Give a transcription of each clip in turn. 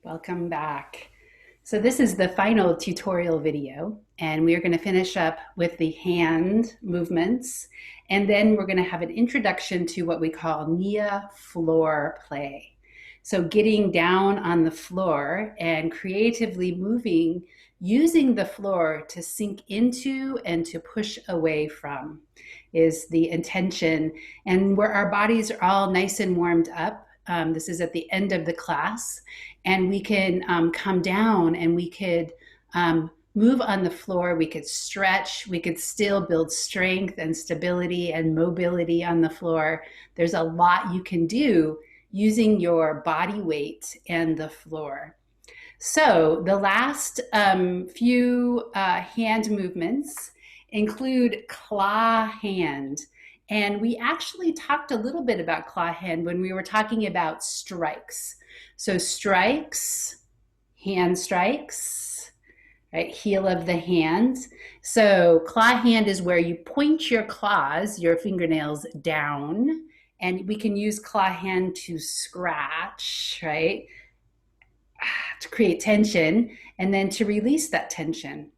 Welcome back. So this is the final tutorial video, and we are going to finish up with the hand movements, and then we're going to have an introduction to what we call Nia floor play. So getting down on the floor and creatively moving, using the floor to sink into and to push away from is the intention. And where our bodies are all nice and warmed up, this is at the end of the class, and we can come down and we could move on the floor, we could stretch, we could still build strength and stability and mobility on the floor. There's a lot you can do using your body weight and the floor. So the last few hand movements include claw hand. And we actually talked a little bit about claw hand when we were talking about strikes. So strikes, hand strikes, right? Heel of the hand. So claw hand is where you point your claws, your fingernails down, and we can use claw hand to scratch, right? To create tension and then to release that tension.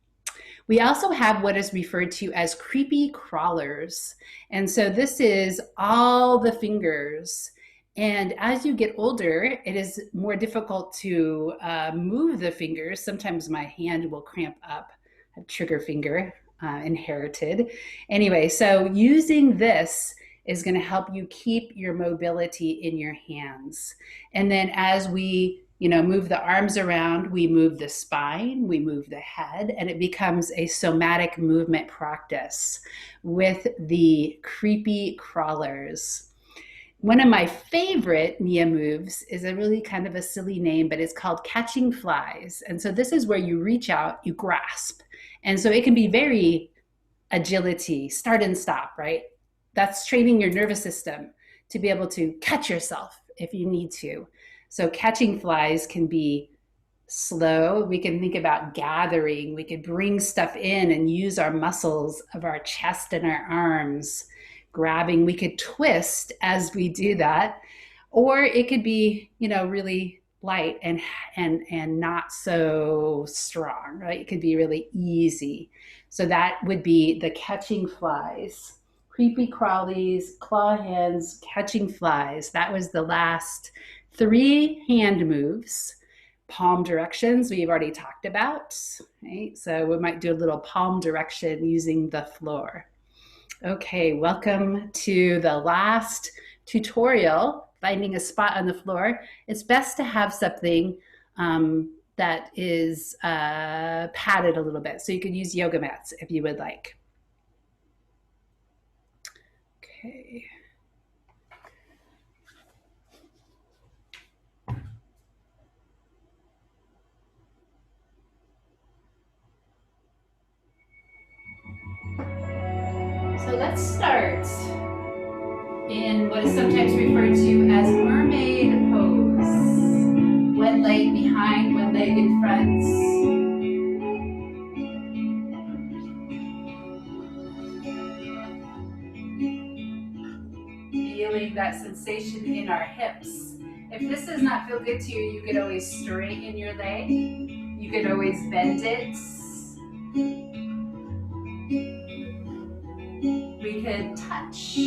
We also have what is referred to as creepy crawlers. And so this is all the fingers. And as you get older, it is more difficult to move the fingers. Sometimes my hand will cramp up. I have trigger finger, inherited. Anyway, so using this is going to help you keep your mobility in your hands. And then as we move the arms around, we move the spine, we move the head, and it becomes a somatic movement practice with the creepy crawlers. One of my favorite Nia moves is a really kind of a silly name, but it's called catching flies. And so this is where you reach out, you grasp. And so it can be very agility, start and stop, right? That's training your nervous system to be able to catch yourself if you need to. So catching flies can be slow. We can think about gathering. We could bring stuff in and use our muscles of our chest and our arms, grabbing. We could twist as we do that. Or it could be, really light and not so strong, right? It could be really easy. So that would be the catching flies. Creepy crawlies, claw hands, catching flies. That was the last 3 hand moves. Palm directions we've already talked about, right? So we might do a little palm direction using the floor. Okay, welcome to the last tutorial, finding a spot on the floor. It's best to have something that is padded a little bit. So you could use yoga mats if you would like. Okay. So let's start in what is sometimes referred to as Mermaid Pose. One leg behind, one leg in front. Feeling that sensation in our hips. If this does not feel good to you, you could always straighten your leg. You could always bend it. We could touch.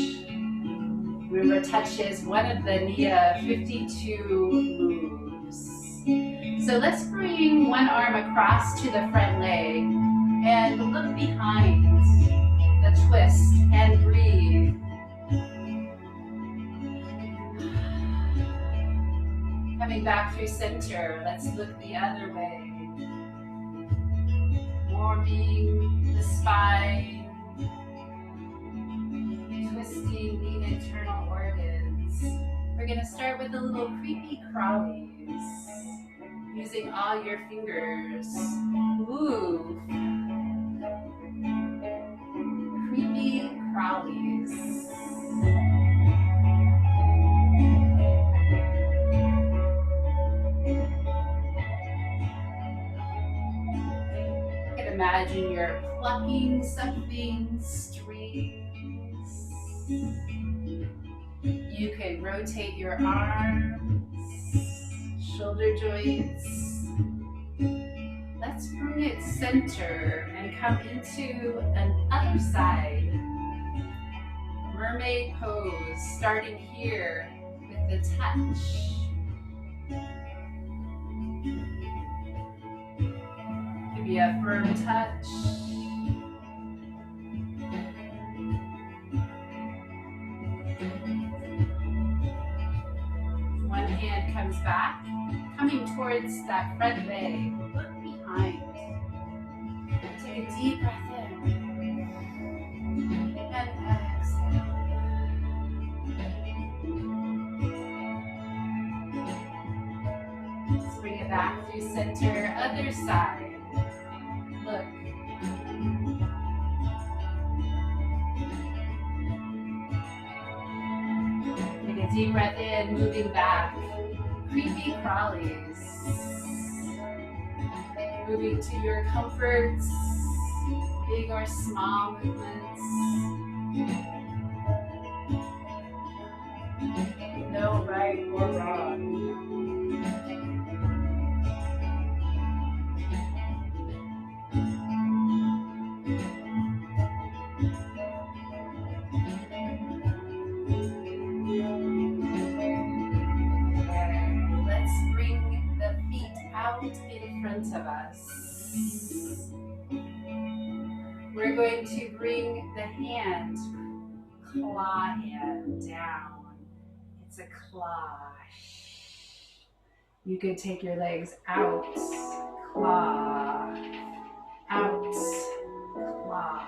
Remember, touch is one of the Nia 52 moves. So let's bring one arm across to the front leg and look behind the twist and breathe. Coming back through center, let's look the other way. Warming the spine. Twisting the internal organs. We're going to start with the little creepy crawlies. Using all your fingers. Move. Creepy crawlies. You can imagine you're plucking something straight. You can rotate your arms, shoulder joints. Let's bring it center and come into an other side. Mermaid pose, starting here with the touch. Could be a firm touch. One hand comes back, coming towards that front leg. Look behind. Take a deep breath in. And exhale. Let's bring it back through center, other side. Look. Take a deep breath in, moving back. Creepy crawlies. Moving to your comforts, big or small movements. No right or wrong. Let's bring the feet out in front of us. We're going to bring the hand, claw hand down. It's a claw. You could take your legs out, claw, out, claw.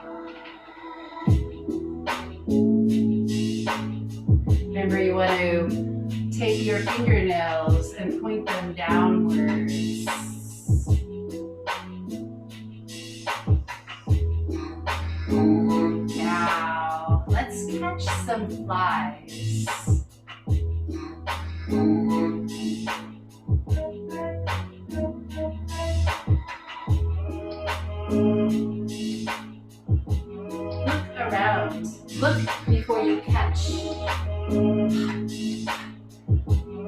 Remember, you want to take your fingernails and point them downwards. Now, let's catch some flies. Look around. Look before you catch.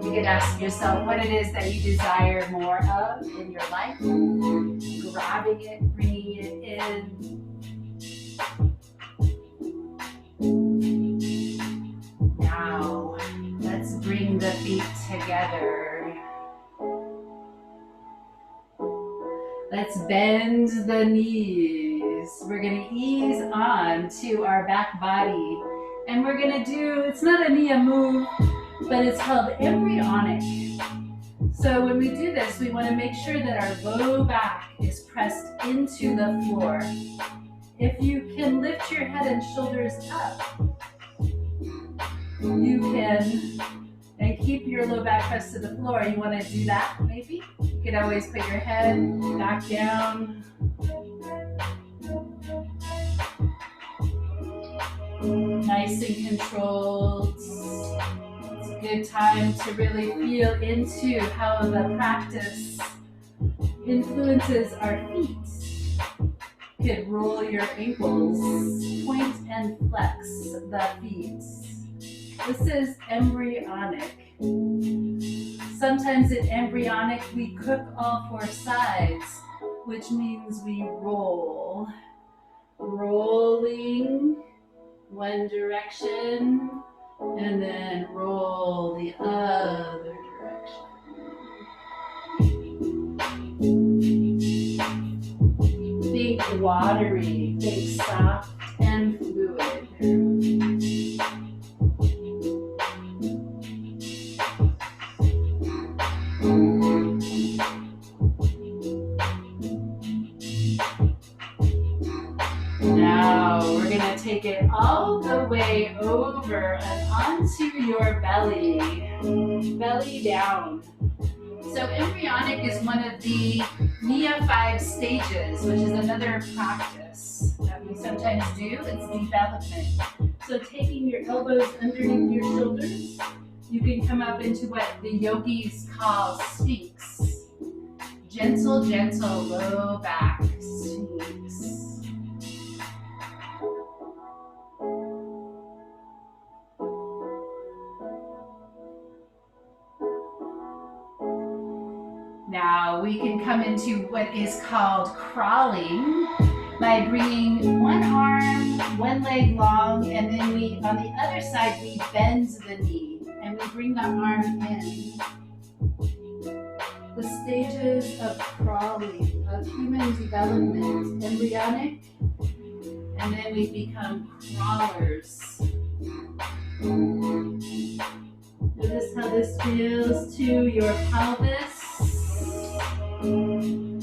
You can ask yourself what it is that you desire more of in your life. Grabbing it, bringing it in. Now, let's bring the feet together. Let's bend the knees. We're going to ease on to our back body. And we're going to do, it's not a Nia move, but it's called embryonic. So when we do this, we want to make sure that our low back is pressed into the floor. If you can lift your head and shoulders up, you can, and keep your low back pressed to the floor. You want to do that, maybe? You can always put your head back down. Nice and controlled. It's a good time to really feel into how the practice influences our feet. You could roll your ankles, point and flex the feet. This is embryonic. Sometimes in embryonic we cook all four sides, which means we roll. Rolling one direction and then roll the other direction. Think watery, think soft and fluid. Now we're going to take it all the way over and onto your belly. Belly down. So embryonic is one of the Nia 5 stages, which is another practice that we sometimes do. It's development. So taking your elbows underneath your shoulders, you can come up into what the yogis call Sphinx. Gentle, gentle, low back Sphinx. Now we can come into what is called crawling by bringing one arm, one leg long, and then we, on the other side, we bend the knee and we bring the arm in. The stages of crawling, of human development, embryonic, and then we become crawlers. Notice how this feels to your pelvis. You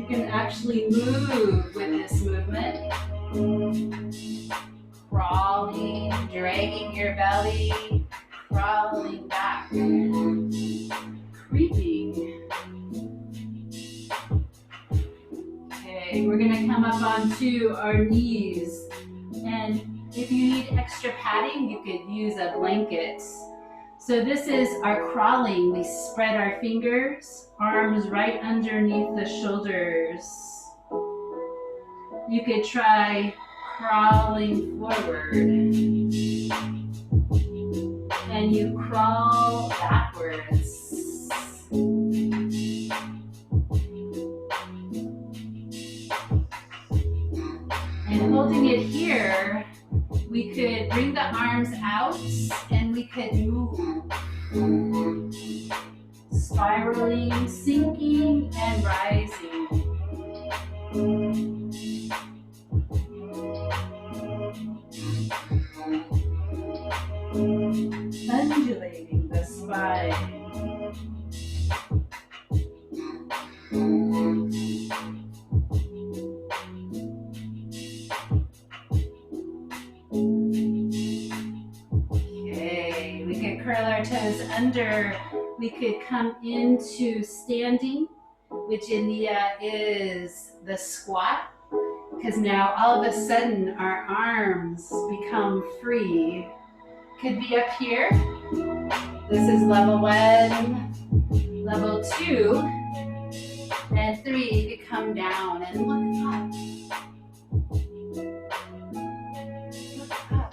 can actually move with this movement. Crawling, dragging your belly, crawling back, creeping. Okay, we're gonna come up onto our knees, and if you need extra padding, you could use a blanket. So this is our crawling. We spread our fingers, arms right underneath the shoulders. You could try crawling forward. And you crawl backwards. And holding it here, we could bring the arms out and we could move. Spiraling, sinking, and rising. Undulating the spine. Okay, we could curl our toes under. We could come into standing, which in Nia is the squat, because now all of a sudden our arms become free. Could be up here. This is level 1, level 2, and 3. You could come down and look up. Look up.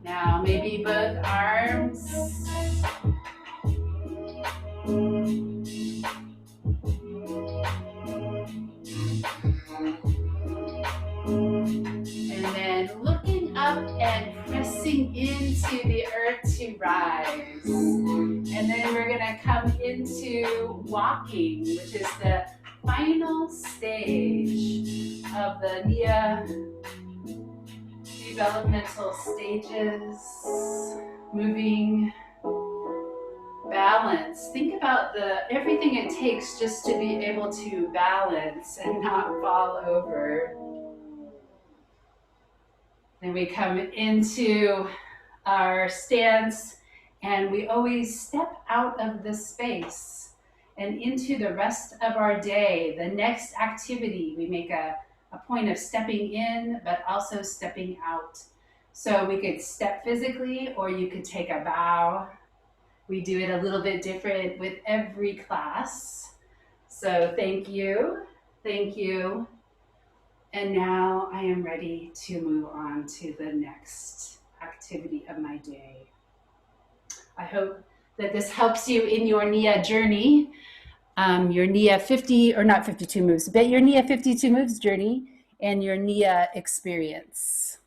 Now maybe both arms. And then looking up and pressing into the earth to rise. And then we're going to come into walking, which is the final stage of the Nia developmental stages. Moving, balance. Think about everything it takes just to be able to balance and not fall over. Then we come into our stance and we always step out of the space and into the rest of our day. The next activity, we make a point of stepping in, but also stepping out. So we could step physically, or you could take a bow. We do it a little bit different with every class. So thank you, thank you. And now I am ready to move on to the next activity of my day. I hope that this helps you in your Nia journey, your Nia 50, or not 52 moves, but your Nia 52 moves journey and your Nia experience.